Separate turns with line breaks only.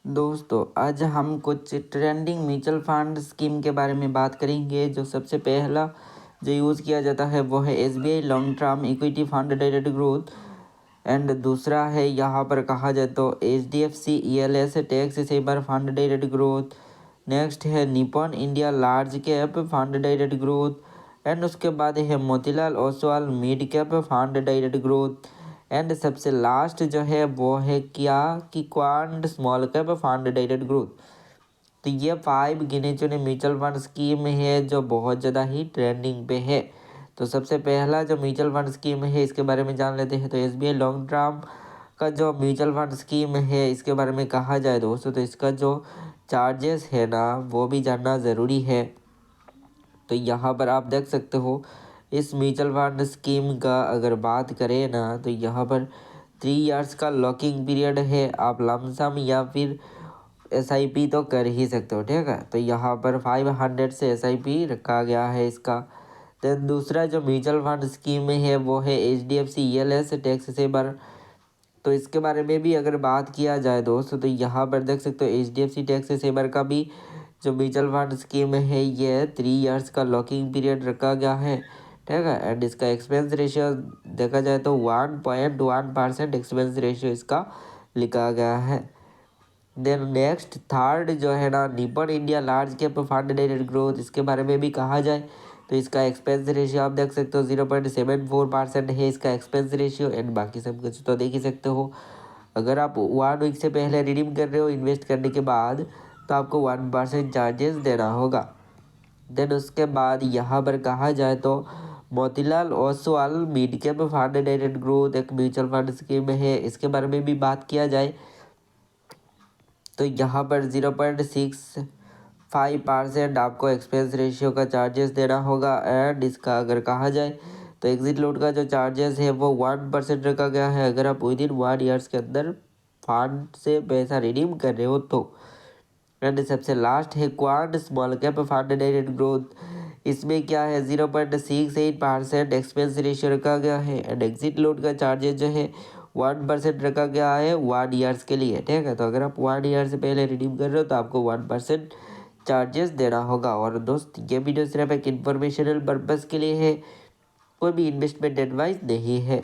दोस्तों आज हम कुछ ट्रेंडिंग म्यूचुअल फंड स्कीम के बारे में बात करेंगे। जो सबसे पहला जो यूज़ किया जाता है वो है SBI long term equity fund direct growth and दूसरा है यहाँ पर कहा जाए तो HDFC ELS tax saver fund direct growth. Next है Nippon India large cap fund direct growth and उसके बाद है Motilal Oswal mid cap fund direct growth and सबसे लास्ट जो है वो है क्या कि Quant small cap fund direct growth. तो ये 5 गिने चुने म्यूचुअल फंड स्कीम है जो बहुत ज़्यादा ही ट्रेंडिंग पे है। तो सबसे पहला जो म्यूचुअल फंड स्कीम है इसके बारे में जान लेते हैं। तो SBI लॉन्ग टर्म का जो म्यूचुअल फंड स्कीम है इसके बारे में कहा जाए दोस्तों तो इसका जो चार्जेस है ना वो भी जानना ज़रूरी है। तो यहाँ पर आप देख सकते हो इस म्यूचुअल फंड स्कीम का अगर बात करें ना तो यहाँ पर 3 इयर्स का लॉकिंग पीरियड है। आप लमसम या फिर SIP तो कर ही सकते हो, ठीक है। तो यहाँ पर 500 से SIP रखा गया है इसका। देन दूसरा जो म्यूचुअल फंड स्कीम है वो है HDFC ELS टैक्स सेवर। तो इसके बारे में भी अगर बात किया जाए दोस्तों तो यहाँ पर देख सकते हो HDFC टैक्स सेवर का भी जो म्यूचुअल फंड स्कीम है ये 3 इयर्स का लॉकिंग पीरियड रखा गया है, ठीक है। एंड इसका एक्सपेंस रेशियो देखा जाए तो 1.1% एक्सपेंस रेशियो इसका लिखा गया है। देन नेक्स्ट थर्ड जो है ना Nippon India large cap fund direct growth, इसके बारे में भी कहा जाए तो इसका एक्सपेंस रेशियो आप देख सकते हो 0.74% है इसका एक्सपेंस रेशियो। एंड बाकी सब कुछ तो देख ही सकते हो। अगर आप 1 वीक से पहले रिडीम कर रहे हो इन्वेस्ट करने के बाद तो आपको 1% चार्जेस देना होगा। देन उसके बाद यहाँ पर कहा जाए तो Motilal Oswal mid cap fund direct growth एक म्यूचुअल फंड स्कीम है। इसके बारे में भी बात किया जाए तो यहाँ पर 0.65% आपको एक्सपेंस रेशियो का चार्जेस देना होगा। एंड इसका अगर कहा जाए तो एग्जिट लोड का जो चार्जेस है वो 1% रखा गया है अगर आप विदिन 1 ईयर्स के अंदर फंड से पैसा रिडीम कर रहे हो तो। एंड सबसे लास्ट है quant small cap fund direct growth, इसमें क्या है 0.68% एक्सपेंस रेशियो रखा गया है। एंड एग्जिट लोड का चार्जेस जो है 1% रखा गया है 1 ईयर्स के लिए, ठीक है। तो अगर आप 1 ईयर से पहले रिडीम कर रहे हो तो आपको 1% चार्जेस देना होगा। और दोस्त ये वीडियो सिर्फ एक इन्फॉर्मेशनल पर्पज़ के लिए है, कोई भी इन्वेस्टमेंट एडवाइस नहीं है।